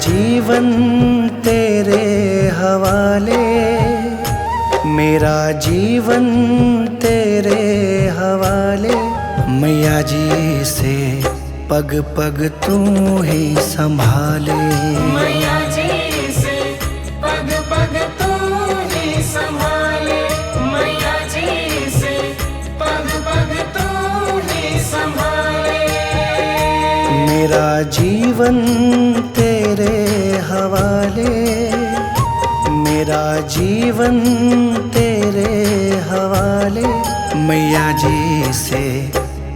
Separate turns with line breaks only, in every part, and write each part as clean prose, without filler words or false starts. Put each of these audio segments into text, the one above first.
जीवन तेरे हवाले, मेरा जीवन तेरे हवाले। मैया जी से पग पग तू ही संभाले,
मैया जी से पग पग तू ही संभाले, मैया जी से पग पग तू ही संभाले।
मेरा जीवन तेरे हवाले, मेरा जीवन तेरे हवाले। मैया जी से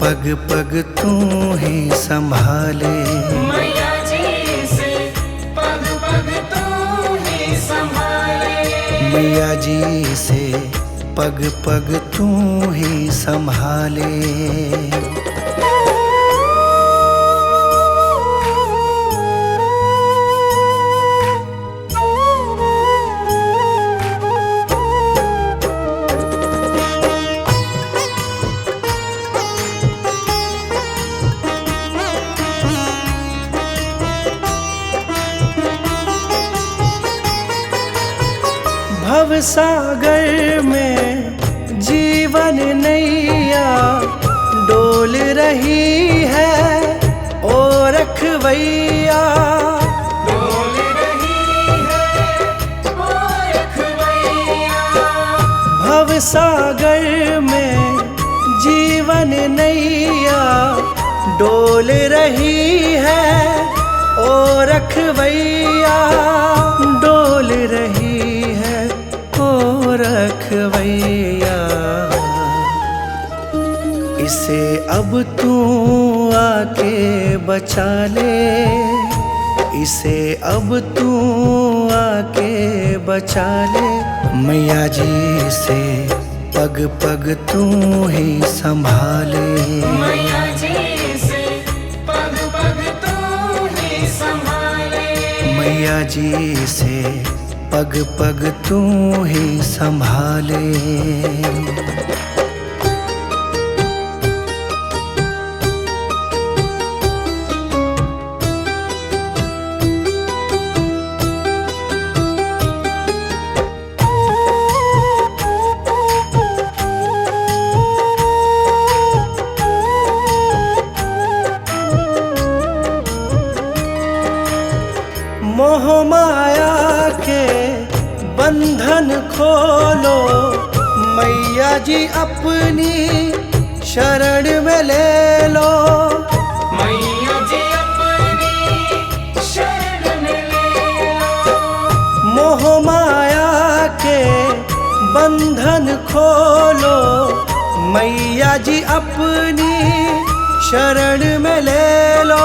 पग पग तू ही संभाले,
मैया जी से पग पग तू ही संभाले,
मैया जी से पग पग तू ही संभाले। भवसागर में जीवन नैया डोल रही है, ओ रखवैया
डोल रही है ओ रखवैया।
भवसागर में जीवन नैया डोल रही है, ओ रखवैया डोल रही है, ओ रखवैया। इसे अब तू आके बचा ले, इसे अब तू आके बचा ले। मैया जी से पग पग तू ही संभाले,
मैया जी से पग पग तू ही संभाले,
मैया जी से पग पग तू ही संभाले। मोह माया के बंधन खोलो, मैया जी अपनी शरण में ले लो,
मैया जी अपनी शरण में ले लो।
मोह माया के बंधन खोलो, मैया जी अपनी शरण में ले लो,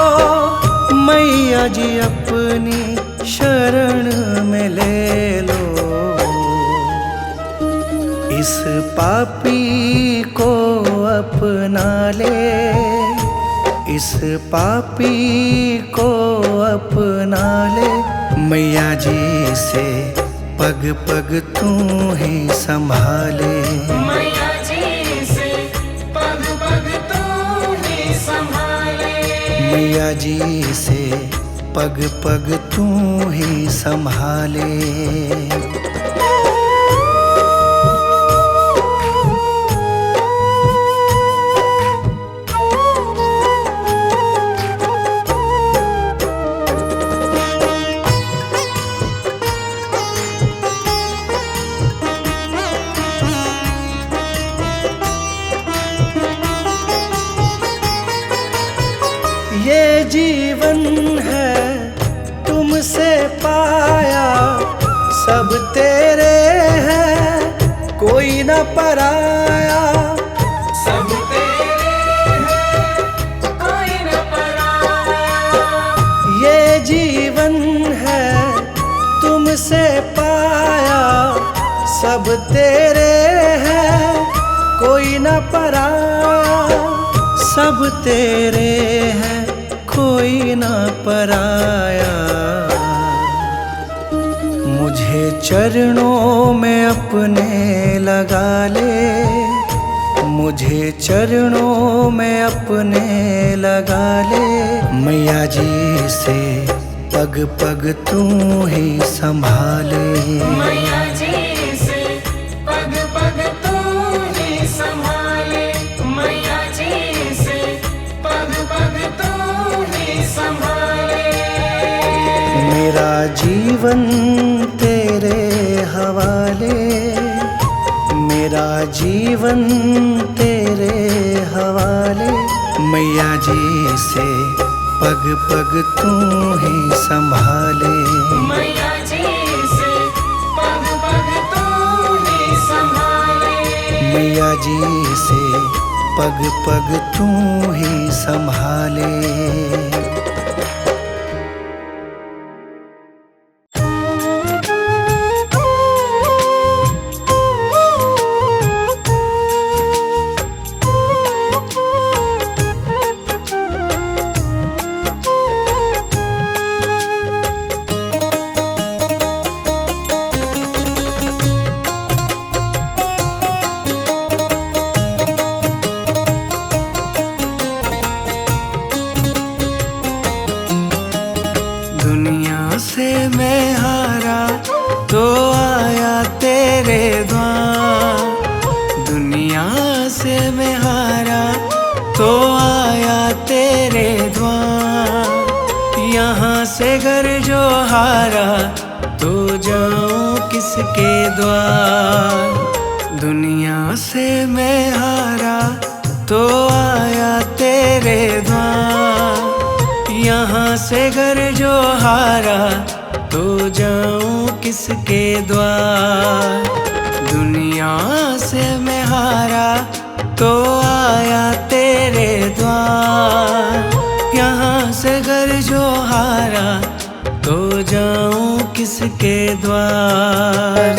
मैया जी अपनी शरण में ले लो। इस पापी को अपना ले, इस पापी को अपना ले। मैया जी से पग पग तू ही संभाले,
मैया जी से पग पग तू ही संभाले,
मैया जी से पग पग तू ही संभाले। ये जीवन है तुमसे पाया, सब तेरे हैं कोई न पराया,
सब तेरे हैं कोई न पराया।
ये जीवन है तुमसे पाया, सब तेरे हैं कोई न पराया, सब तेरे हैं कोई न पराया। मुझे चरणों में अपने लगा ले, मुझे चरणों में अपने लगा ले। मैया जी से पग पग तू ही संभाले।
मैया जी से पग पग तू ही संभाले। मैया जी से पग पग तू ही संभाले।
मेरा जीवन तेरे हवाले, मेरा जीवन तेरे हवाले। मैया जी से पग पग तू ही संभाले।
मैया जी से पग पग तू ही संभाले।
मैया जी से पग पग तू ही संभाले। दुनिया से मैं हारा तो आया तेरे द्वार। दुनिया से मैं हारा तो आया तेरे द्वार। यहाँ से घर जो हारा तो जाऊँ किसके द्वार। दुनिया से मैं हारा तो आया तेरे द्वार। यहाँ से घर जो हारा तो जाऊँ किसके द्वार। दुनिया से मैं हारा तो आया तेरे द्वार। यहाँ से घर जो हारा तो जाऊँ किसके द्वार।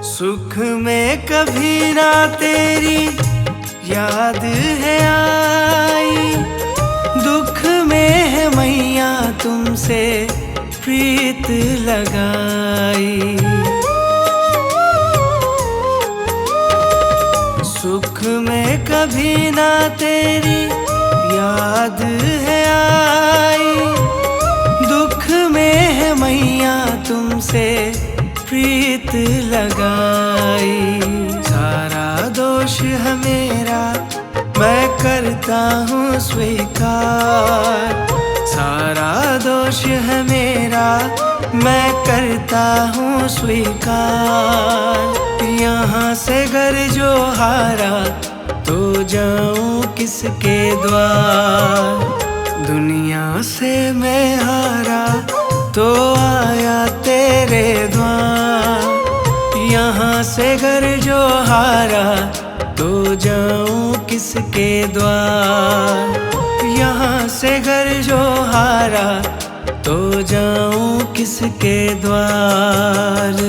सुख में कभी ना तेरी याद है आई। दुख में है मैया तुमसे प्रीत लगाई। सुख में कभी ना तेरी याद है आई। दुख में है मैया तुमसे प्रीत लगाई। सारा दोष है मेरा मैं करता हूँ स्वीकार। सारा दोष है मेरा मैं करता हूँ स्वीकार। यहाँ से घर जो हारा तो जाऊँ किसके द्वार। दुनिया से मैं हारा तो आया तेरे द्वार। यहाँ से घर जो हारा तो जाऊँ किसके द्वार। यहाँ से घर जो हारा तो जाऊँ किसके द्वार।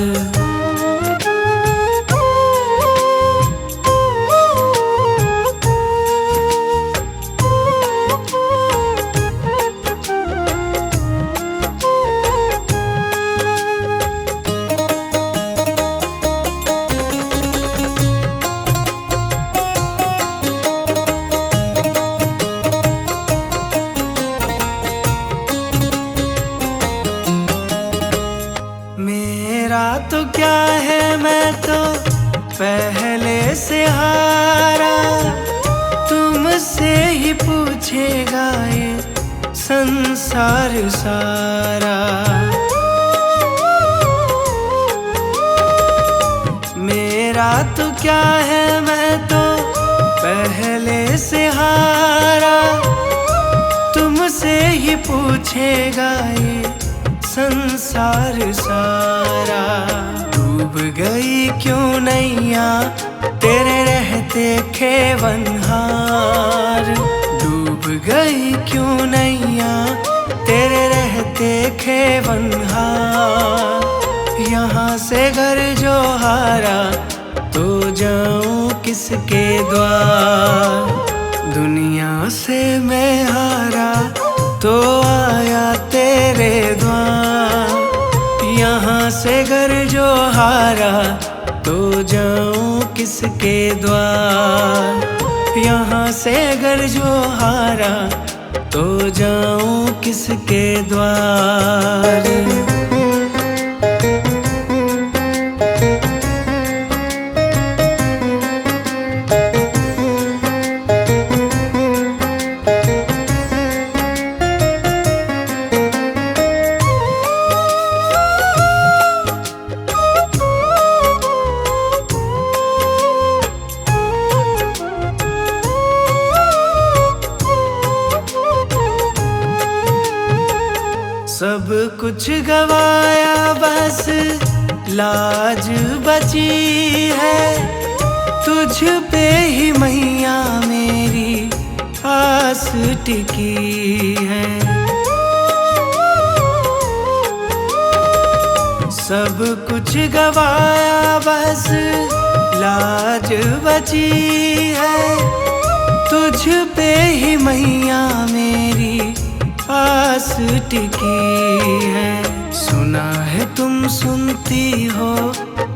मेरा तो क्या है मैं तो पहले से हारा। तुमसे ही पूछेगा ये संसार सारा। मेरा तो क्या है मैं तो पहले से हारा। तुमसे ही पूछेगा ये संसार सारा। डूब गई क्यों नैया तेरे रहते खेवनहार। डूब गई क्यों नैया तेरे रहते देखे वनहार, यहाँ से घर जो हारा तो जाऊं किसके द्वार। दुनिया से मैं हारा तो आया तेरे द्वार, यहाँ से घर जो हारा तो जाऊं किसके द्वार। यहाँ से घर जो हारा तो जाऊं किसके द्वार। सब कुछ गवाया बस लाज बची है, तुझ पे ही मैया मेरी आस टिकी है। सब कुछ गवाया बस लाज बची है, तुझ पे ही मैया मेरी आस टिकी है। सुना है तुम सुनती हो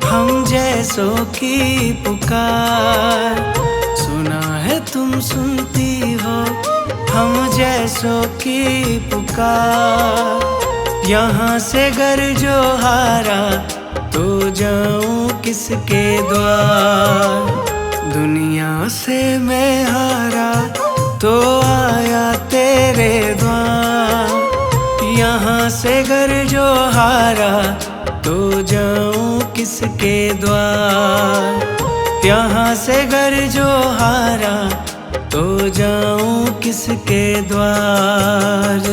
हम जैसों की पुकार, सुना है तुम सुनती हो हम जैसों की पुकार। यहाँ से घर जो हारा तो जाऊं किसके द्वार। दुनिया से मैं हारा तो आया तेरे द्वार, यहाँ से घर जो हारा तो जाऊं किसके द्वार। यहाँ से घर जो हारा तो जाऊं किसके द्वार।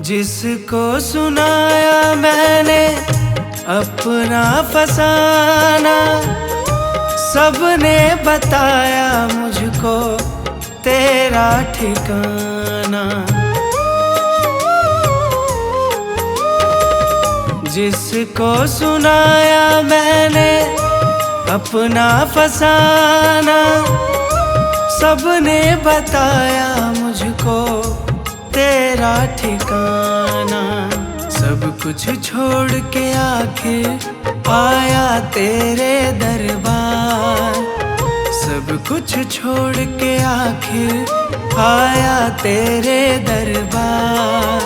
जिसको सुनाया मैंने अपना फसाना, सबने बताया मुझको तेरा ठिकाना। जिसको सुनाया मैंने अपना फसाना, सबने बताया मुझको तेरा ठिकाना। सब कुछ छोड़ के आखिर आया तेरे दरबार, सब कुछ छोड़ के आखिर आया तेरे दरबार।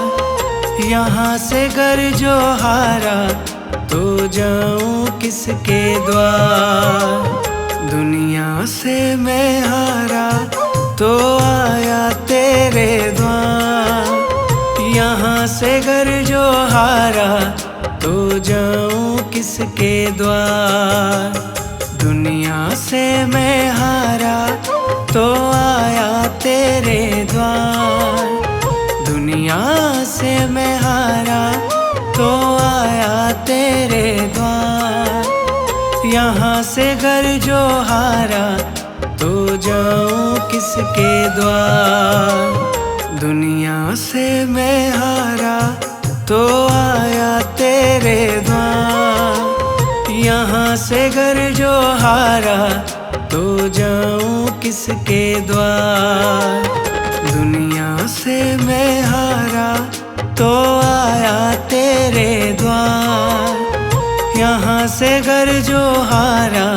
यहाँ से घर जो हारा तो जाऊं किसके द्वार। दुनिया से मैं हारा तो आया तेरे द्वार, यहाँ से घर जो हारा तो जाऊं किसके द्वार। दुनिया से मैं हारा तो आया तेरे द्वार, दुनिया से मैं हारा तो आया तेरे द्वार। यहाँ से घर जो हारा तो जाऊं किसके द्वार। दुनिया से मैं हारा तो आया तेरे द्वार, यहाँ से घर जो हारा तो जाऊं किसके द्वार। दुनिया से मैं हारा तो आया तेरे द्वार, यहाँ से घर जो हारा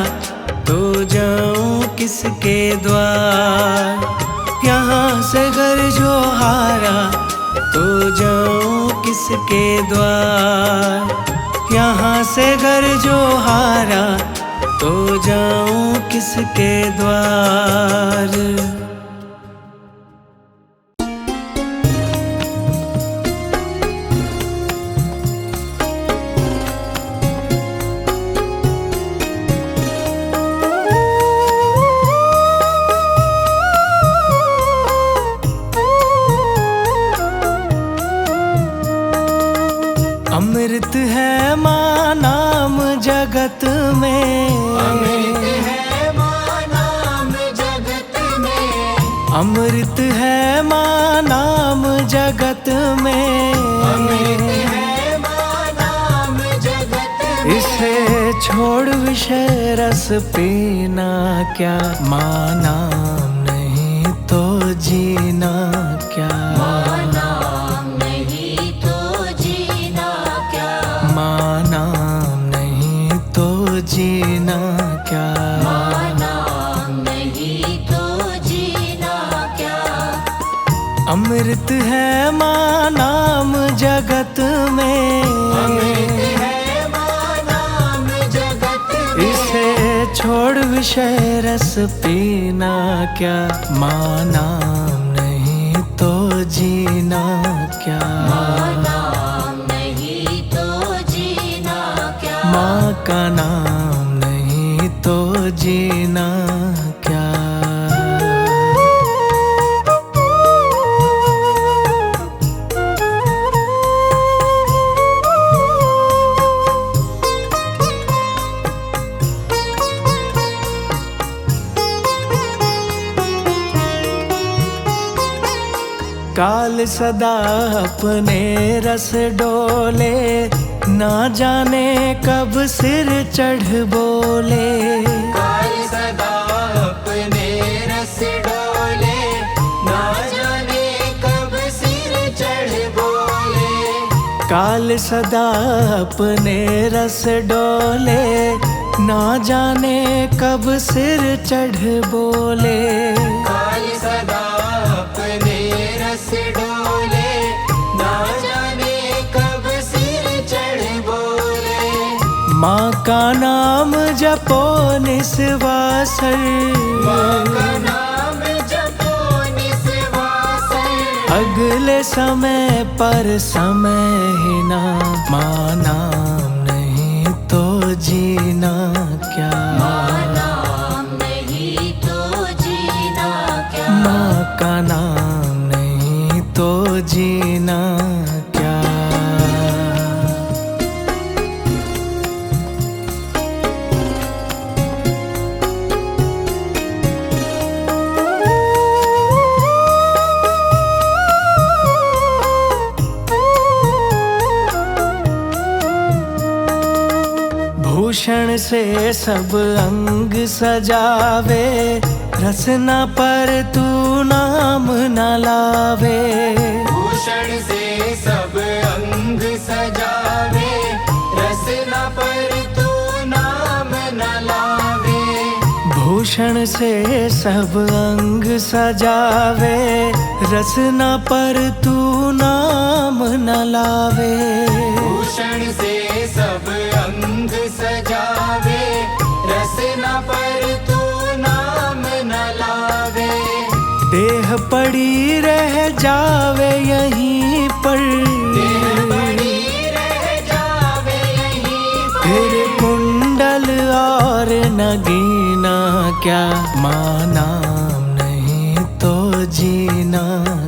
तो जाऊं किसके द्वार। यहाँ से घर जो हारा तो जाऊं किसके द्वार। यहाँ से घर जो हारा तो जाऊं किसके द्वार। जगत में,
अमृत है माँ नाम जगत में।
इसे छोड़ विषय रस पीना क्या, माँ नाम नहीं तो जीना क्या,
माँ नाम नहीं तो जीना क्या,
माँ नाम नहीं तो जीना क्या,
माँ नाम नहीं तो जीना क्या।
अमृत है माँ नाम जगत में,
अमृत है माँ नाम जगत में।
इसे छोड़ विषय रस पीना क्या, माँ नाम नहीं तो जीना क्या,
माँ नाम नहीं तो जीना क्या,
माँ का नाम नहीं तो जीना क्या। काल सदा अपने रस डोले, ना जाने कब सिर चढ़ बोले,
काल सदा अपने रस डोले, ना जाने कब सिर चढ़ बोले।
काल सदा अपने रस डोले, ना जाने कब सिर चढ़ बोले,
काल सदा अपने रस डोले, ना जाने कब सिर चढ़ बोले।
माँ का नाम जपो निस्वासर,
माँ का नाम जपो निस्वासर।
अगले समय पर समय ही ना, माँ नाम नहीं तो जीना क्या,
माँ नाम नहीं तो जीना क्या,
माँ का नाम नहीं तो जीना क्या। भूषण से सब अंग सजावे, रसना पर तू नाम न लावे,
भूषण से सब अंग सजावे, रसना पर तू नाम न लावे।
भूषण से सब अंग सजावे, रसना पर तू नाम न लावे,
भूषण से सब अंग सजावे, रसना पर तू नाम न लावे।
देह पड़ी रह जावे यहीं पर,
देह पड़ी रह जावे यहीं पर।
फिर कुंडल और नगीना क्या, माँ नाम नहीं तो जीना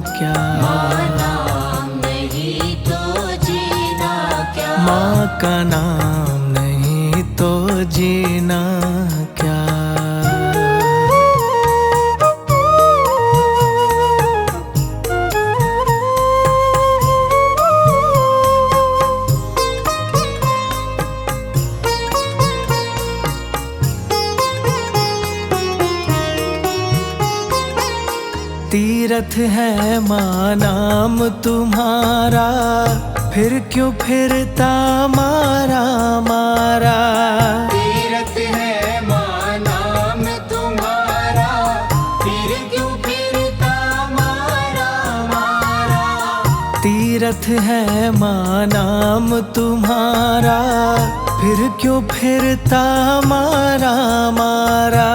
क्या,
माँ नाम नहीं तो जीना क्या,
माँ का नाम नहीं तो जीना क्या। तीरथ है माँ नाम तुम्हारा, फिर क्यों फिरता मारा मारा,
तीरथ है माँ नाम तुम्हारा, फिर क्यों फिरता मारा मारा।
तीरथ है माँ नाम तुम्हारा, फिर क्यों फिरता मारा मारा,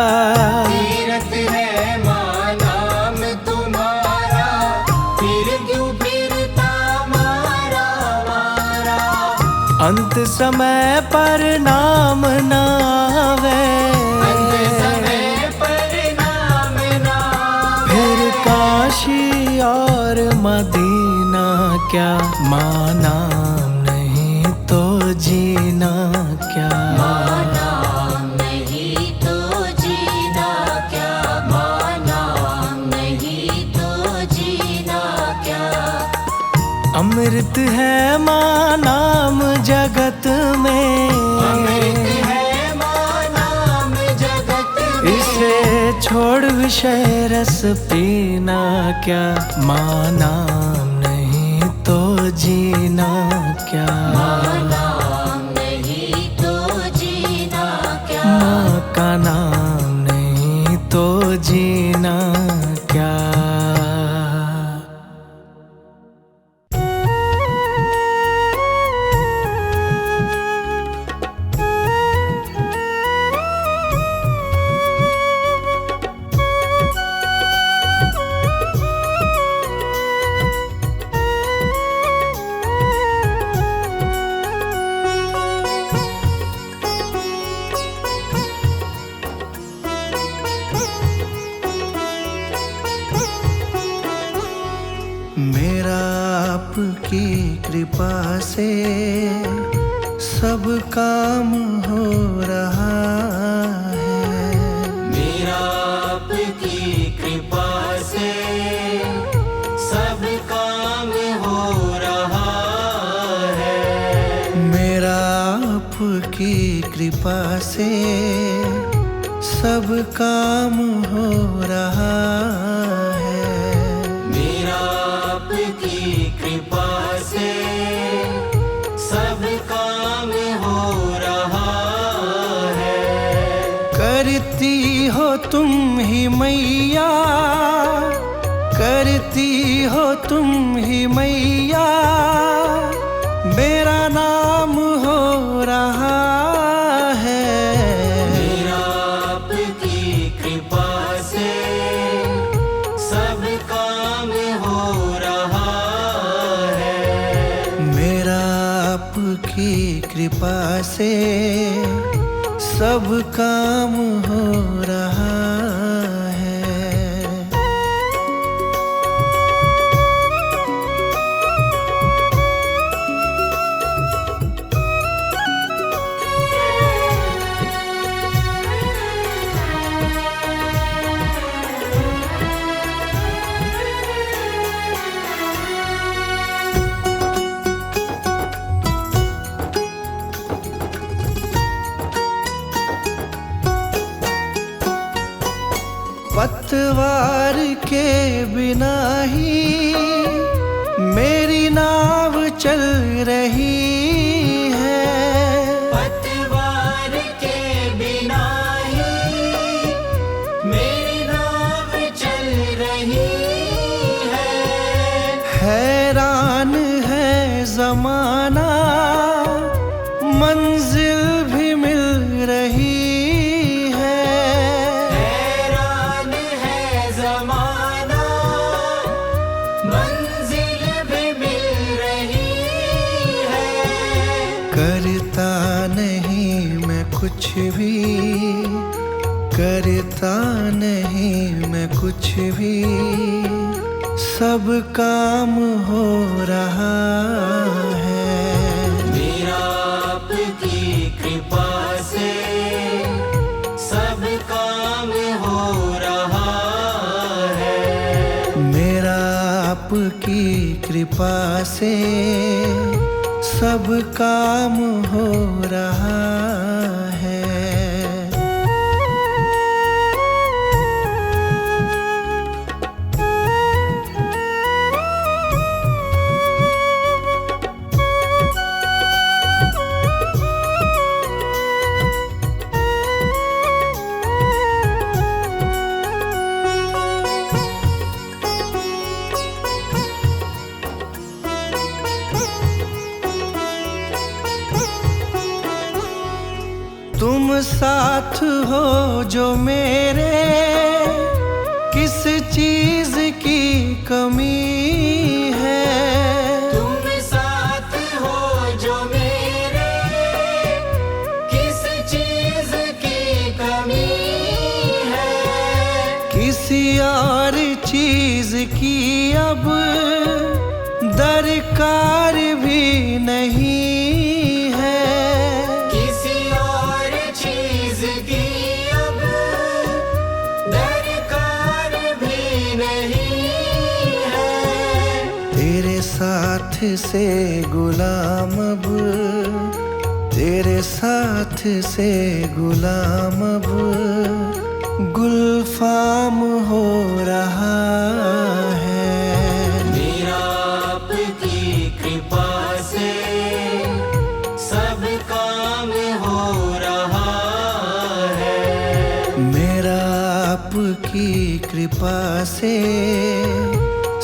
तीरथ है माँ नाम तुम्हारा, फिर क्यों फिरता मारा मारा।
अंत समय पर नाम न आवे,
अंत समय पर नाम ना
फिर काशी और मदीना क्या, माँ नाम नहीं तो जीना क्या,
माँ नाम नहीं तो जीना क्या, माँ नाम नहीं तो जीना क्या।
अमृत है माँ नाम जगत में,
अमृत है माँ नाम जगत में।
इसे छोड़ विषय रस पीना क्या, माँ नाम नहीं तो जीना क्या,
माँ नाम नहीं तो जीना क्या,
माँ का नाम नहीं तो जीना क्या। मेरा आपकी कृपा से सब काम हो रहा है,
मेरा आपकी कृपा से सब काम हो रहा है।
मेरा आपकी कृपा से सब काम हो रहा है,
मेरा आपकी कृपा से सब काम हो रहा है।
करती हो तुम ही मैया, करती हो तुम ही मैया, मेरा नाम हो रहा है,
मेरा आपकी कृपा से सब काम हो रहा है।
मेरा आपकी कृपा से सब काम हो रहा है। पतवार के बिना ही मेरी नाव चल रही है,
पतवार के बिना ही मेरी नाव चल रही है।
हैरान है जमाना मंजिल भी मिल रही है,
हैरान है जमाना मंजिल भी मिल रही है।
करता नहीं मैं कुछ भी, करता नहीं मैं कुछ भी, सब काम हो रहा है,
मेरा आपकी कृपा से सब काम हो रहा है।
मेरा आपकी कृपा से सब काम हो रहा है। तुम साथ हो जो मेरे, किस चीज की कमी है,
तुम साथ हो जो मेरे, किस चीज की कमी है।
किसी और चीज की अब दरकार भी नहीं है,
किसी और चीज की अब दरकार भी नहीं है।
तेरे साथ से गुलाम अब, तेरे साथ से गुलाम अब गुलफाम हो रहा है।
मेरा आपकी कृपा से सब काम हो रहा है।
मेरा आपकी कृपा से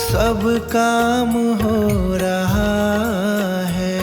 सब काम हो रहा है।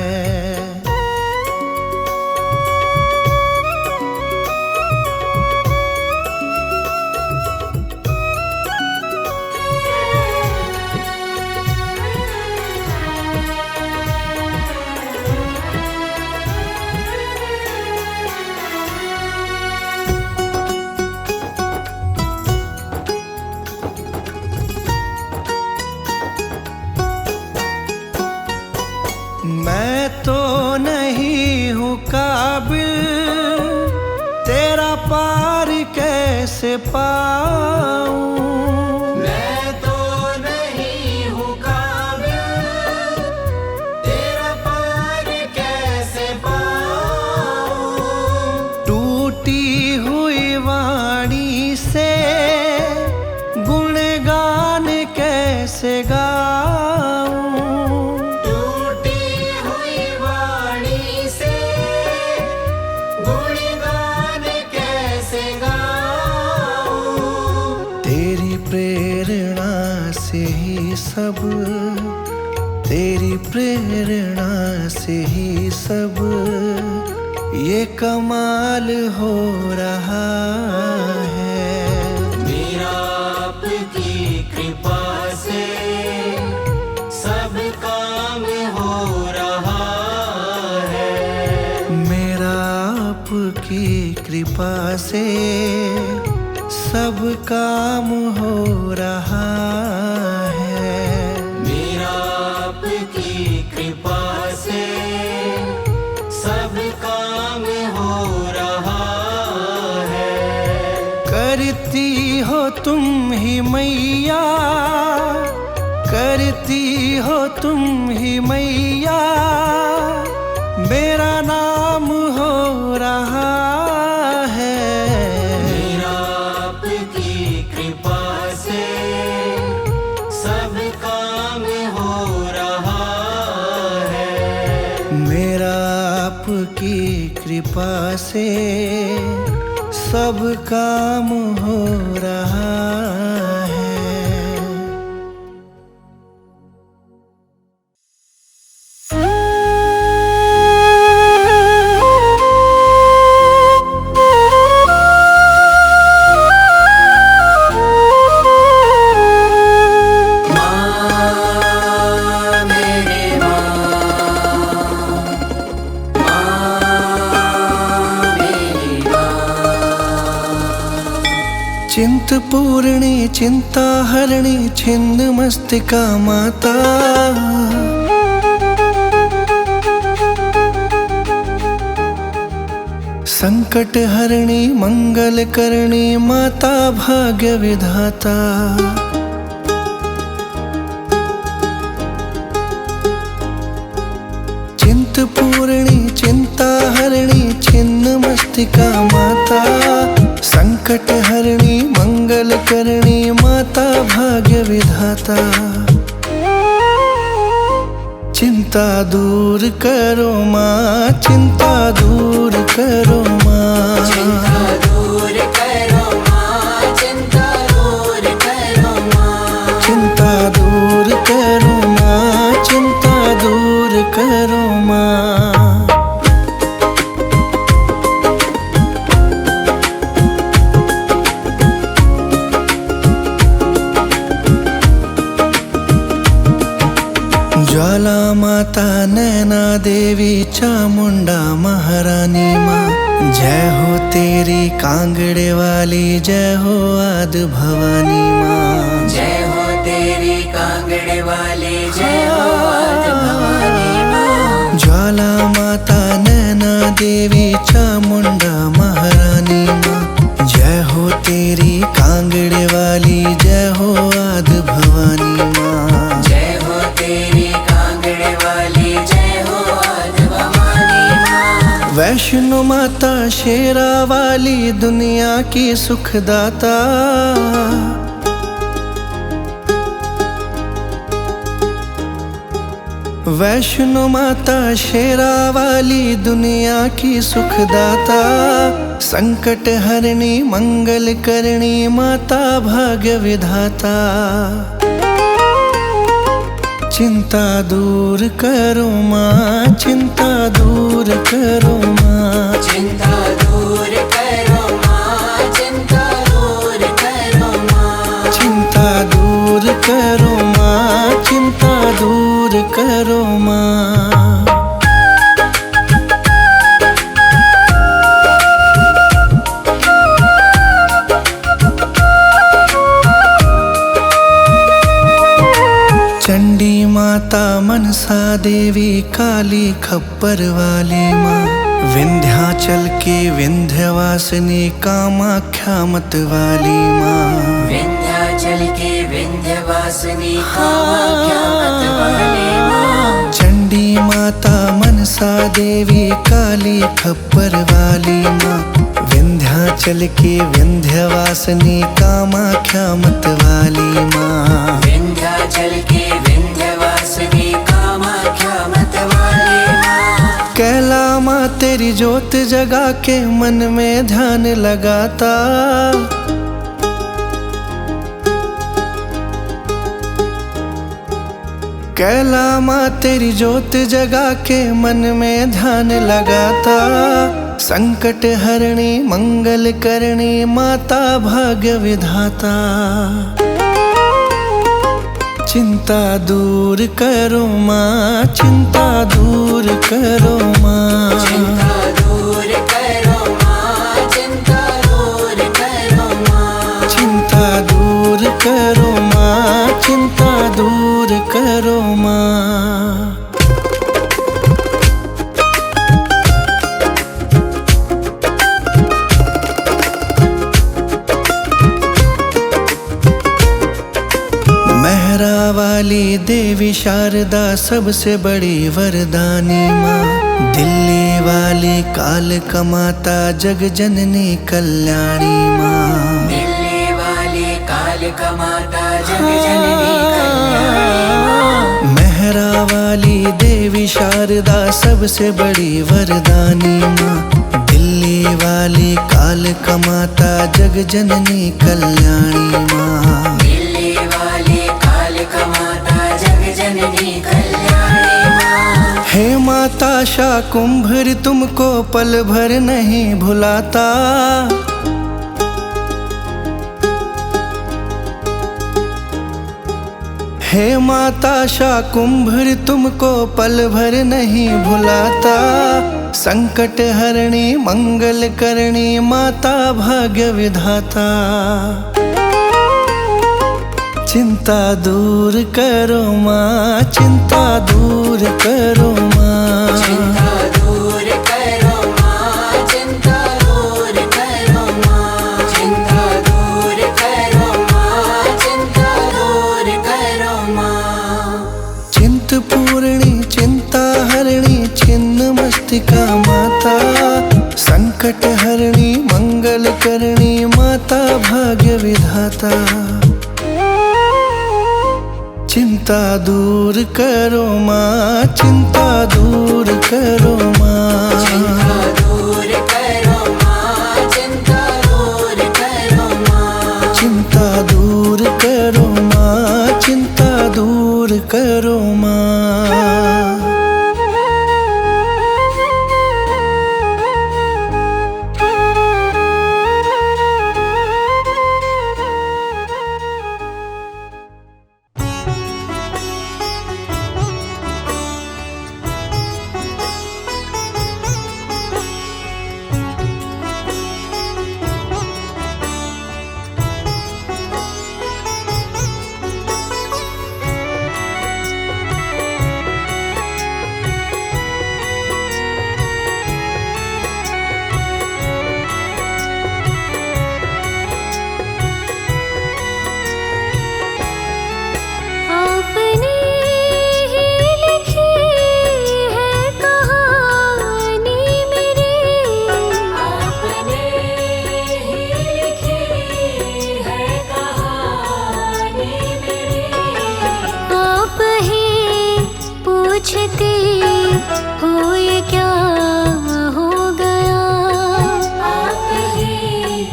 मैं तो नहीं हूँ काबिल, तेरा पार कैसे पाऊं।
मैं तो नहीं हूँ काबिल, तेरा पार कैसे पाऊं।
टूटी हुई वाणी से गुणगान कैसे गाऊं। प्रेरणा से ही सब, तेरी प्रेरणा से ही सब ये कमाल हो रहा है।
मेरा आपकी कृपा से सब काम हो रहा है।
मेरा आपकी कृपा से सब काम हो रहा है।
मेरा आपकी कृपा से सब काम हो रहा है।
करती हो तुम ही मैया, करती हो तुम ही मैया, मेरा नाम हो रहा है।
सब काम हो रहा है।
मेरा आपकी कृपा से सब काम हो रहा है। चिंतपूर्णी चिंता हरणी छिन्न मस्तिका माता, संकट हरणी मंगल करणी माता भाग्य विधाता। चिंतपूर्णी चिंता हरणी छिन्न मस्तिका माता, संकट हरणी मंगल करणी माता भाग्य विधाता। चिंता दूर करो माँ, चिंता दूर करो माँ,
चिंता दूर करो माँ, चिंता दूर करो माँ,
चिंता दूर करो माँ, चिंता दूर करो माँ। ज्वाला माता नैना देवी चामुंडा महारानी माँ, जय हो तेरी कांगड़े वाली, जय हो आद भवानी माँ,
जय हो तेरी कांगड़े वाली, जय हो आद भवानी माँ।
ज्वाला माता नैना देवी चामुंडा महारानी माँ, जय हो तेरी कांगड़े वाली, जय हो आद भवानी माँ,
जय हो तेरी
शेरा वाली दुनिया की सुखदाता, वैष्णो माता शेरा वाली दुनिया की सुखदाता, संकट हरणी मंगल करणी माता भाग्य विधाता। चिंता दूर करो माँ, चिंता दूर करो माँ,
चिंता दूर करो माँ, चिंता दूर करो माँ,
चिंता दूर करो माँ, चिंता दूर करो माँ। चंडी माता मनसा देवी काली खप्पर वाली माँ, विंध्याचल की विंध्यवासिनी कामाख्या मत वाली माँ,
विंध्याचल के विंध्यवासिनी कामाख्या मत वाली माँ।
चंडी माता मनसा देवी काली खप्पर वाली माँ, विंध्याचल की विंध्यवासिनी कामाख्या मत वाली माँ,
विंध्याचल के विंध्यवासिनी कामाख्या मत वाली माँ।
कैला माँ तेरी ज्योत जगा के मन में ध्यान लगाता, कैला माँ तेरी ज्योत जगा के मन में ध्यान लगाता, संकट हरणी मंगल करणी माता भाग्य विधाता। चिंता दूर करो माँ, चिंता दूर करो माँ,
चिंता दूर करो माँ, चिंता दूर करो माँ,
चिंता दूर करो माँ, चिंता दूर करो माँ। मेहरा वाली देवी शारदा सबसे बड़ी वरदानी माँ, दिल्ली वाली काल कमाता जग जननी कल्याणी माँ,
दिल्ली वाली काल कमाता जग जननी कल्याणी माँ।
मेहरा वाली देवी शारदा सबसे बड़ी वरदानी माँ, दिल्ली वाली काल कमाता जग जननी कल्याणी माँ,
दिल्ली वाली काल कमाता जग जननी कल्याणी माँ।
हे माता शाकुंभरी तुमको पल भर नहीं भुलाता, हे माता शाकुंभरी तुमको पल भर नहीं भुलाता, संकट हरणी मंगल करणी माता भाग्य विधाता। चिंता दूर करो माँ, चिंता दूर करो माँ,
चिंता दूर करो माँ, चिंता दूर करो माँ, चिंता दूर करो माँ, चिंता दूर करो माँ।
चिंतपूर्णी चिंता हरणी छिन्न मस्तिका माता, संकट हरणी मंगल करणी माता भाग्य विधाता। चिंता दूर करो माँ, चिंता दूर करो माँ,
चिंता दूर करो माँ, चिंता दूर करो माँ,
चिंता दूर करो माँ, चिंता दूर करो माँ।
सोचती हूँ ये क्या हो गया।
आप ही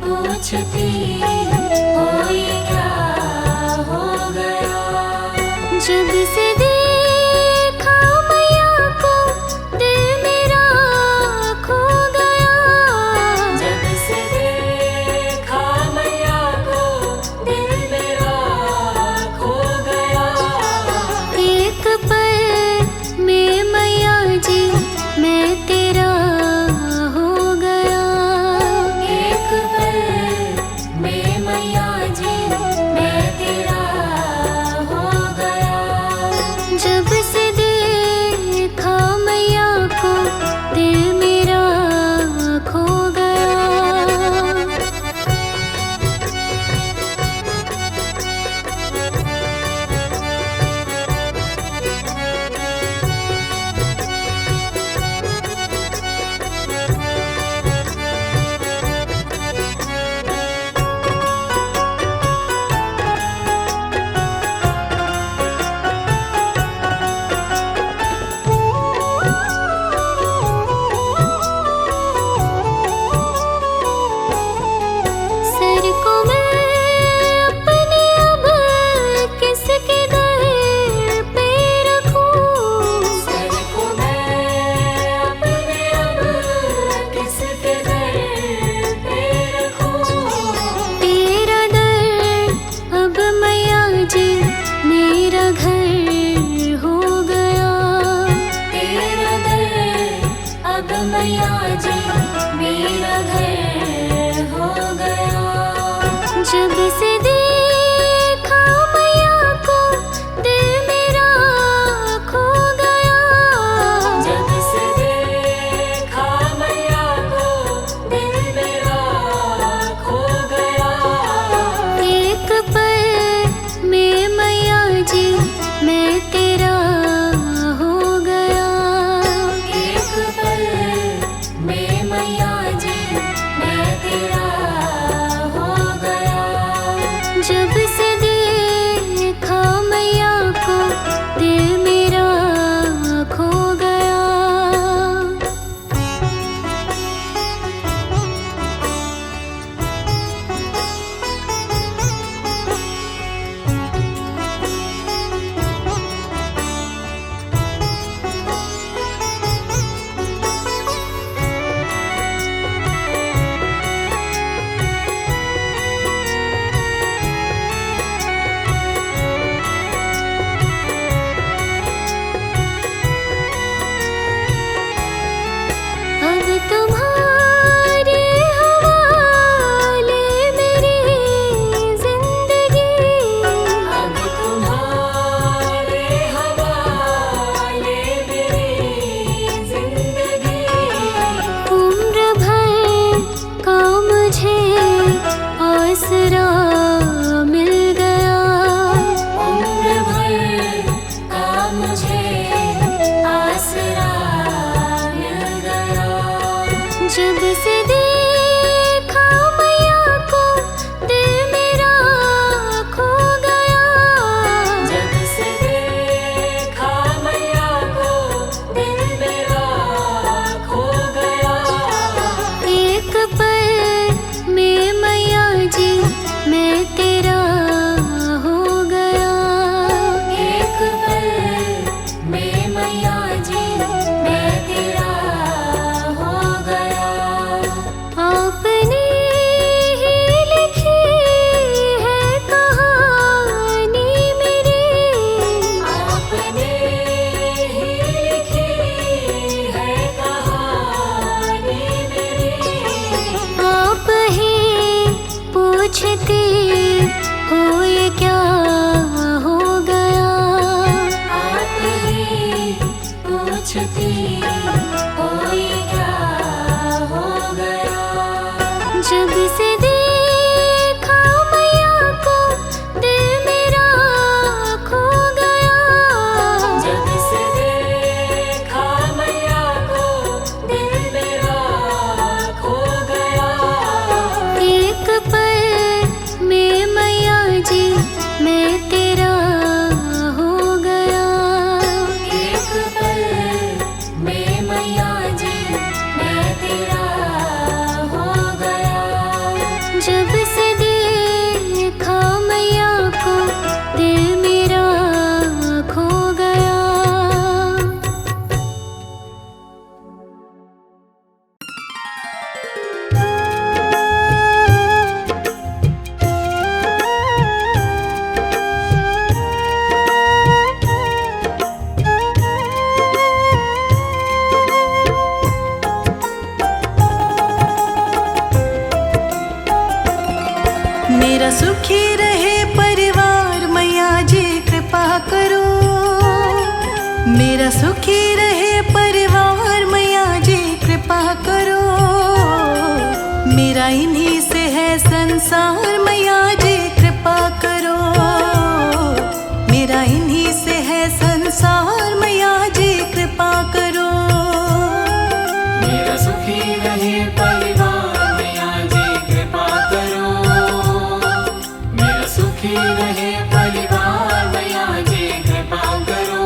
पूछती हो ये क्या हो गया।
जब से देखा मैया को दिल मेरा खो गया।
जब से देखा मैया को दिल मेरा खो गया।
एक पल में मैया जी मैं तेरा हो गया।
एक पल में मैया जी मैं तेरा हो गया।
मेरा सुखी रहे परिवार मैया जी कृपा करो। मेरा इन्हीं से है संसार मैया जी कृपा करो। मेरा इन्हीं से है संसार मैया जी कृपा करो।
मेरा सुखी रहे परिवार मैया जी कृपा करो। मेरा सुखी रहे परिवार मैया जी कृपा करो।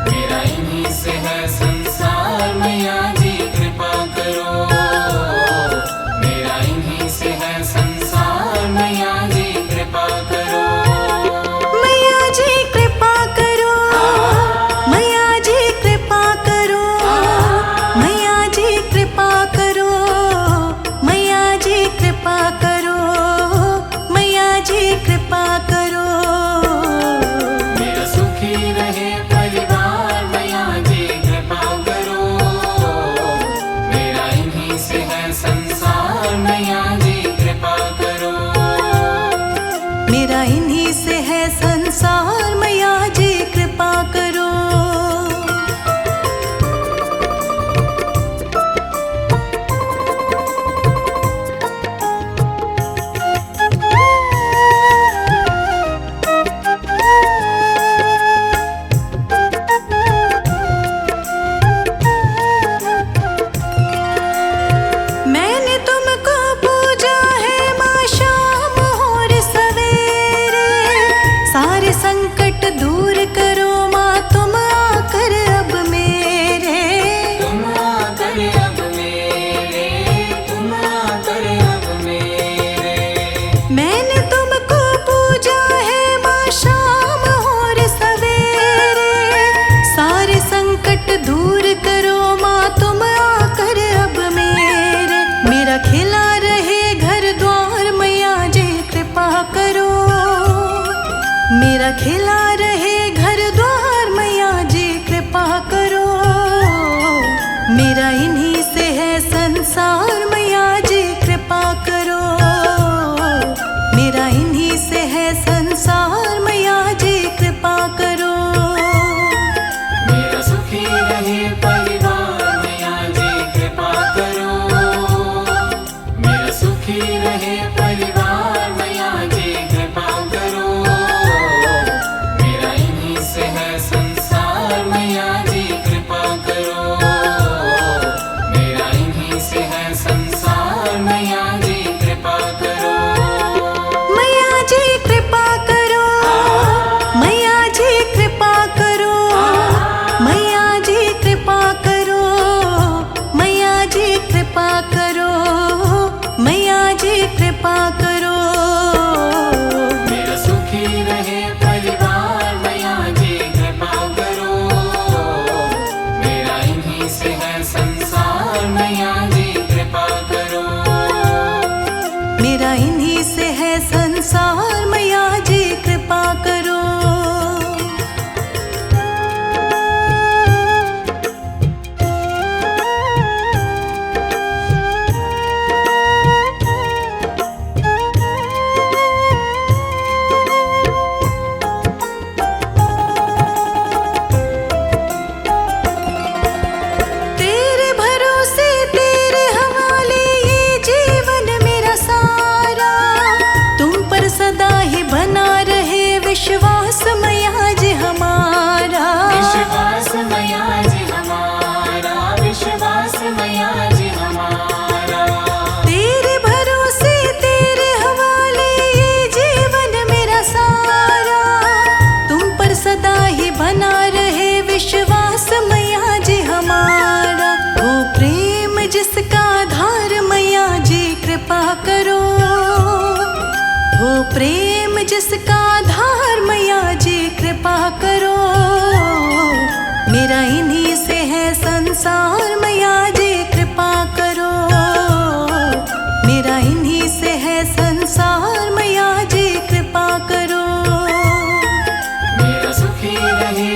मेरा इन्हीं से है संसार मैया जी कृपा करो। मेरा इन्हीं से है संसार मैया जी कृपा करो।
मैया जी कृपा करो। मैया जी कृपा करो। मैया जी कृपा करो। मैया जी कृपा करो। मैया जी कृपा करो।
मेरा सुखी रहे परिवार मैया जी कृपा करो। मेरा इन्हीं से है संसार मैया जी कृपा करो।
मेरा इन्हीं से है संसार मैया जी कृपा करो। मैंने तुमको पूजा है माँ शाम और सवेरे। सारे संकट दूर करो माँ तुम आकर अब मेरे।
तुम आकर अब मेरे। तुम आकर अब मेरे।
मैंने तुमको पूजा है माँ शाम और सवेरे। सारे संकट दूर करो माँ तुम आकर अब मेरे। मेरा खिला रहे घर द्वार मैया जी कृपा करो। मेरा खिला रहे घर द्वार मैया जी कृपा करो। मेरा इन्हीं से है संसार मैया जी कृपा करो। मेरा इन्हीं से है संसार मैया जी कृपा करो।
मेरा सुखी रहे परिवार मैया जी कृपा करो। मेरा सुखी रहे परिवार मैया जी कृपा करो। मेरा इन्हीं से है संसार मैया जी कृपा करो। मेरा इन्हीं से है संसार मैया जी कृपा करो।
मैया जी कृपा करो। मैया जी कृपा करो। मैया जी कृपा करो। मैया जी कृपा करो। मैया जी कृपा करो।
मेरा सुखी रहे परिवार मैया जी कृपा करो। मेरा इन्हीं से है संसार मैया जी कृपा करो।
मेरा इन्हीं से है संसार मैया जी कृपा करो। तेरे भरोसे तेरे हवाले ये जीवन मेरा सारा। तुम पर सदा ही बना रहे विश्वास मैया जी हमारा।
विश्वास मैया जी हमारा। विश्वास मैया जी हमारा।
तेरे भरोसे तेरे हवाले ये जीवन मेरा सारा। तुम पर सदा ही बना रहे विश्वास मैया जी हमारा। वो प्रेम जिसका आधार मैया जी कृपा करो। वो प्रेम जिसका आधार मैया जी कृपा करो। मेरा इन्हीं से है संसार मैया जी कृपा करो। मेरा इन्हीं से है संसार मैया जी कृपा करो।
मेरा सुखी रहे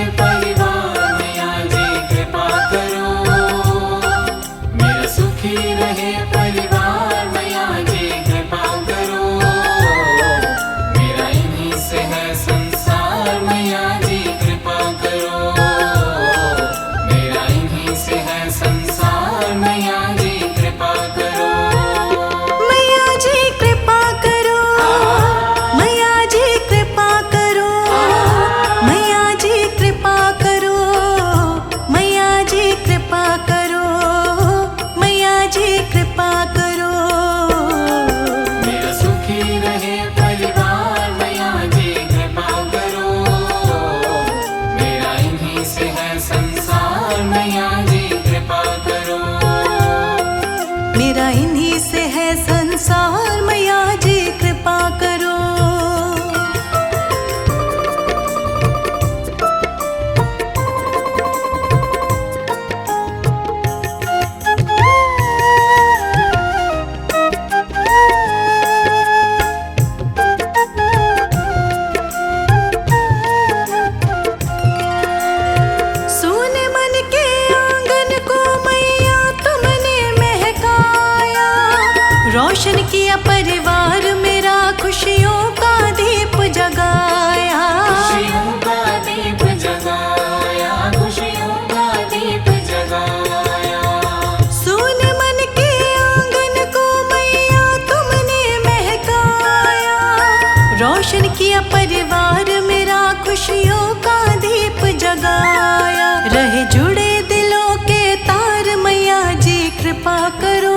खुशियों का दीप जगाया। रहे जुड़े दिलों के तार मैया जी कृपा करो।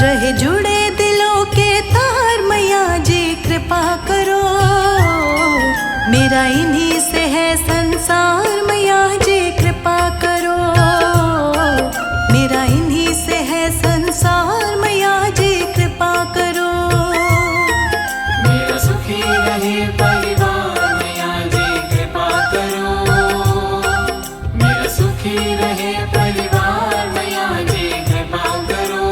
रहे जुड़े दिलों के तार मैया जी कृपा करो। मेरा इन्हीं से है संसार मैया जी कृपा करो। मेरा इन्हीं से है संसार मैया जी कृपा करो।
मेरा सुखी रहे परिवार मैया जी कृपा करो। मेरा सुखी रहे परिवार मैया जी कृपा करो।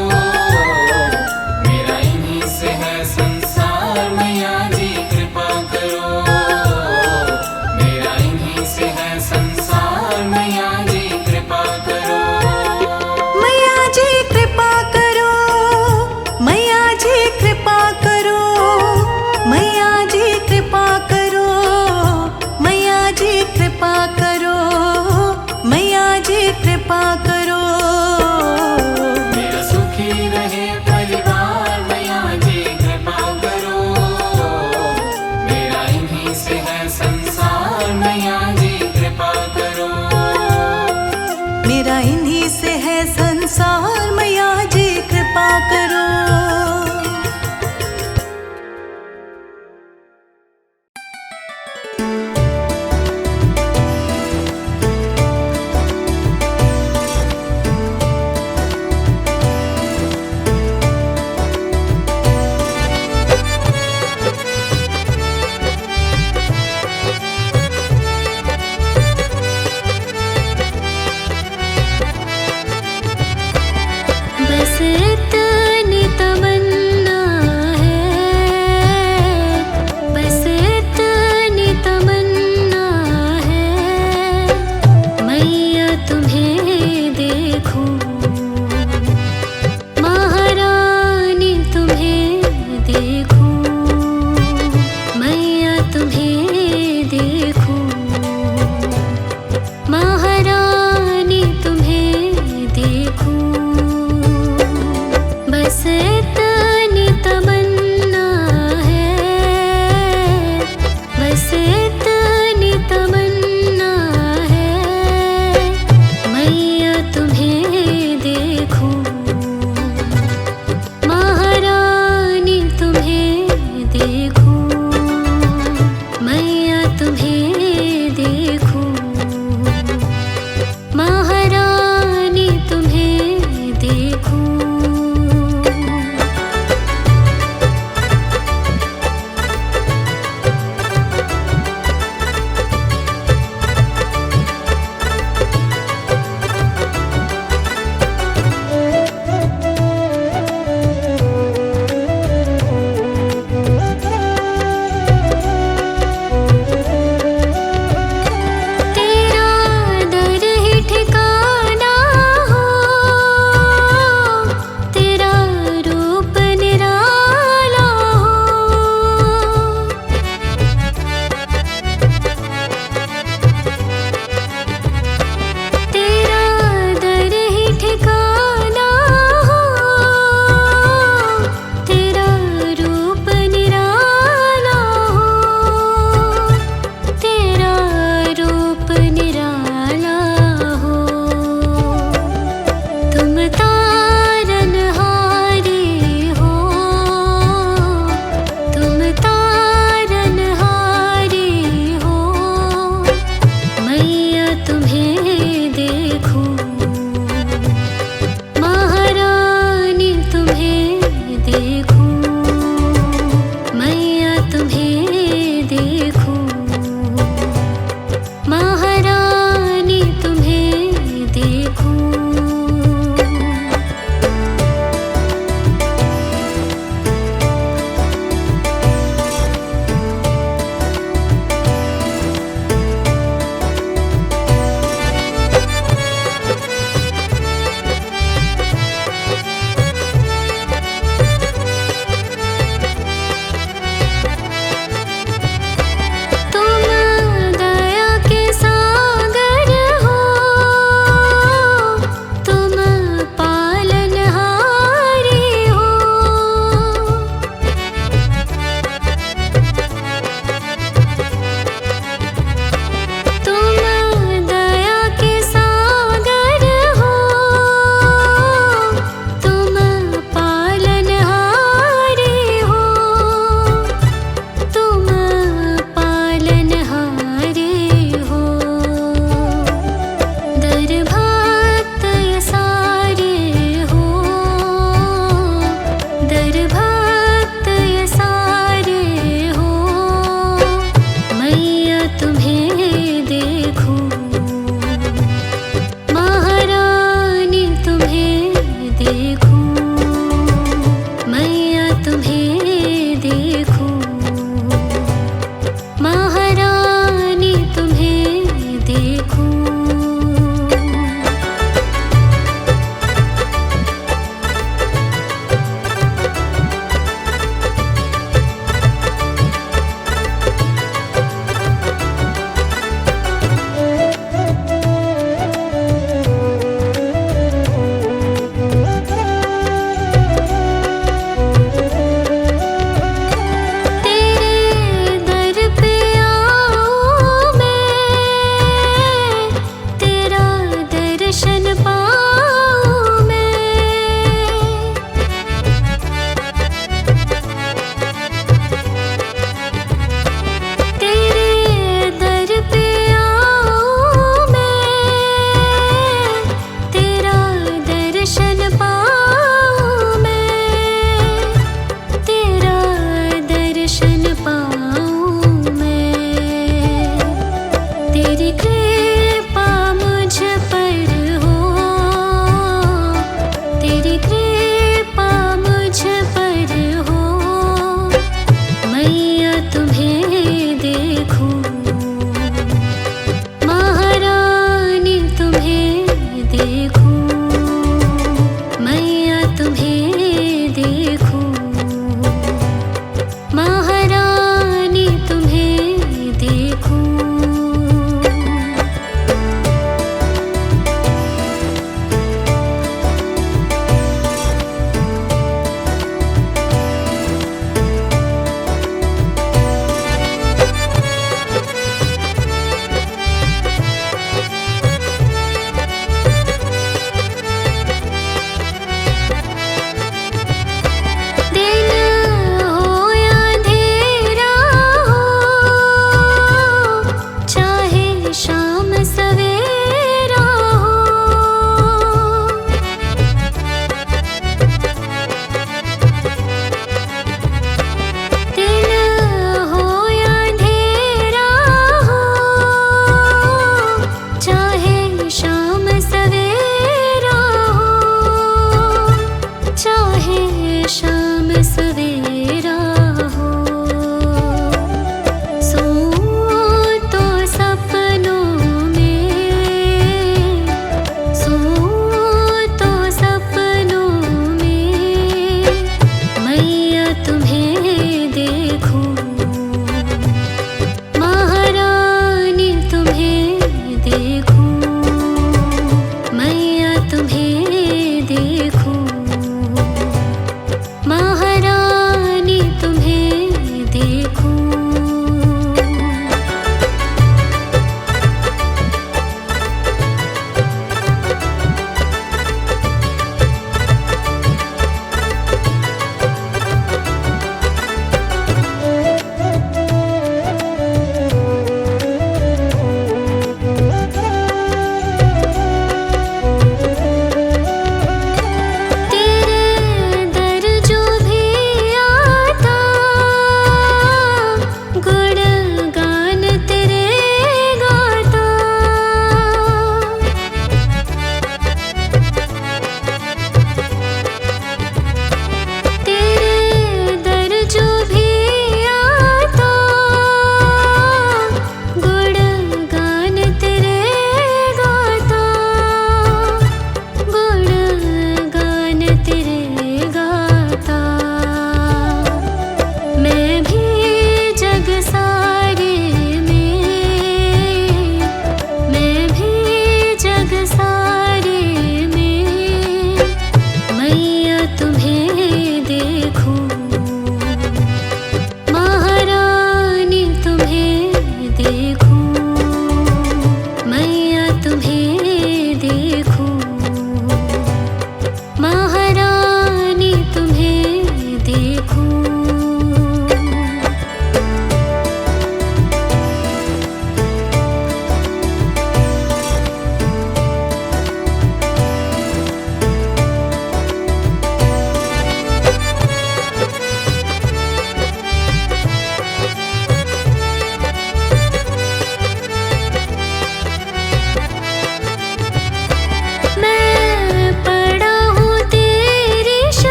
मेरा इन्हीं से है संसार मैया जी कृपा करो। मेरा इन्हीं से है संसार मैया जी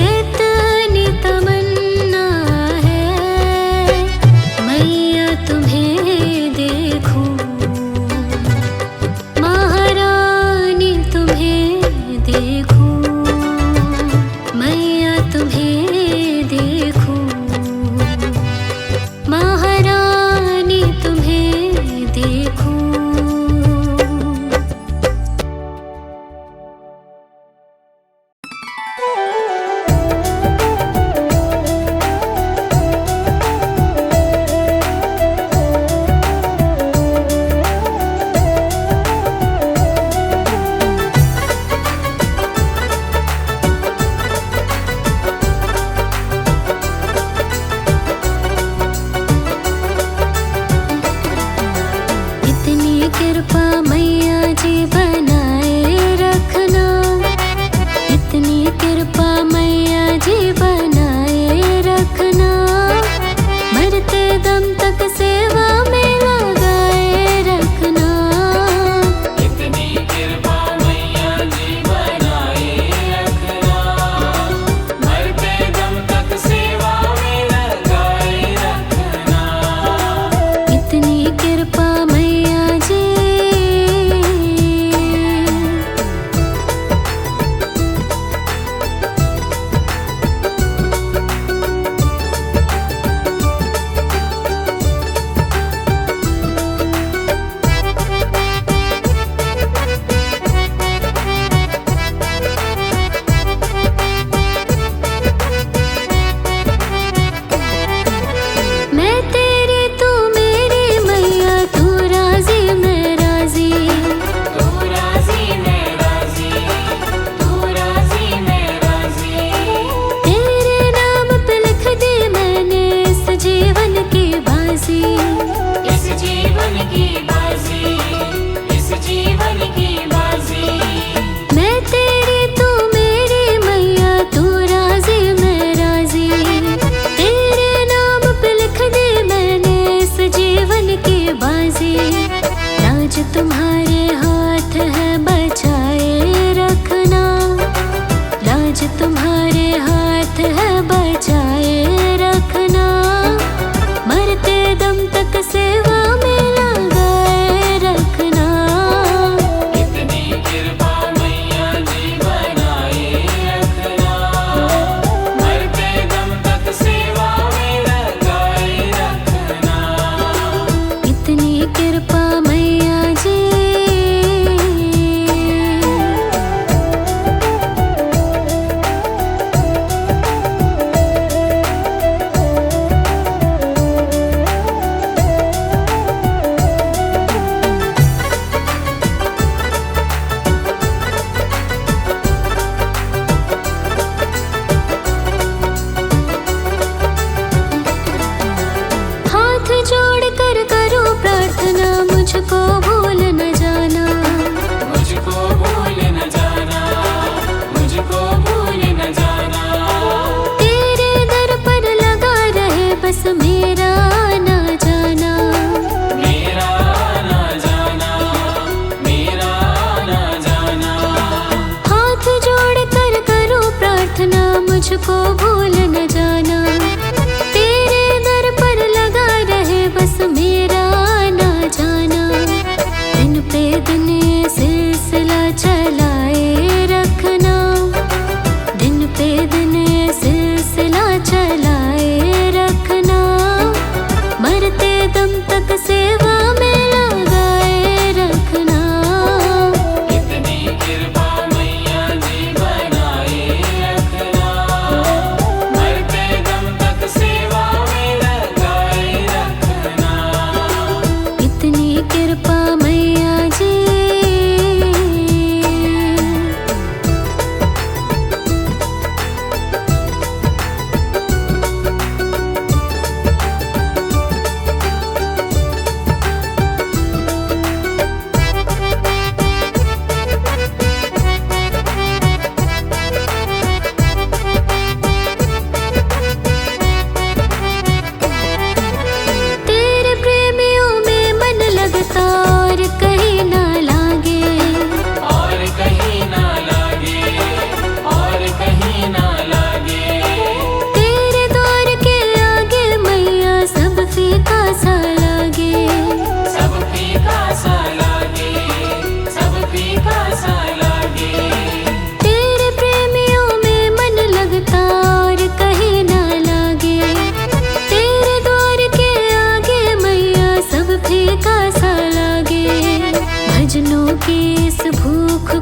इतनी तमन्ना है मैया तुम्हें देखूं, महारानी तुम्हें देखूं, मैया तुम्हें देखूं, महारानी तुम्हें देखूं। इतनी कृपा मैया जी बनाए रखना, इतनी कृपा मैया जी बनाए रखना, मरते दम तक सेवा में लगाए रखना।
इतनी कृपा मैया जी बनाए रखना, मरते दम तक सेवा में लगाए रखना।
इतनी कृपा मैया जी। मैं तेरी तू मेरी मैया, तू राजी मैं राजी,
तू राजी मैं राजी, तू राजी मैं राजी।
तेरे नाम पे लिख दी मैंने इस जीवन की बाजी,
इस जीवन की बाजी, इस जीवन की बाजी।
मैं तेरी तू मेरी मैया, तू राजी मैं राजी, तेरे नाम पे लिख दी मैंने इस जीवन की बाजी। राज तुम्हारे हाथ है बचाए रखना, राज तुम्हारे हाथ है बचाए रखना, मरते दम तक सेवा में लगाए रखना।
इतनी कृपा मैया जी बनाए रखना, मरते दम तक सेवा में लगाए रखना।
इतनी कृपा मैया जी। हाथ जोड़ कर करो प्रार्थना, मुझको भूल न जाना,
मुझको भूल न जाना, मुझको भूल न जाना।
तेरे दर पर लगा रहे बस मेरा ना जाना।
मेरा ना जाना, मेरा ना जाना।
हाथ जोड़ कर करो प्रार्थना, मुझको भूल न जाना, तेरे दर पर लगा रहे बस मेरा ना जाना। दिन पे दिन ये सिलसिला चलाए रखना, दिन पे दिन ये सिलसिला चलाए रखना, मरते दम तक सेवा में लगाए रखना।
इतनी कृपा मैया जी बनाए रखना, मरते दम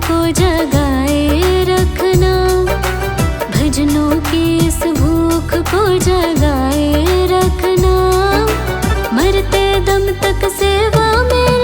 को जगाए रखना, भजनों की इस भूख को जगाए रखना, मरते दम तक सेवा में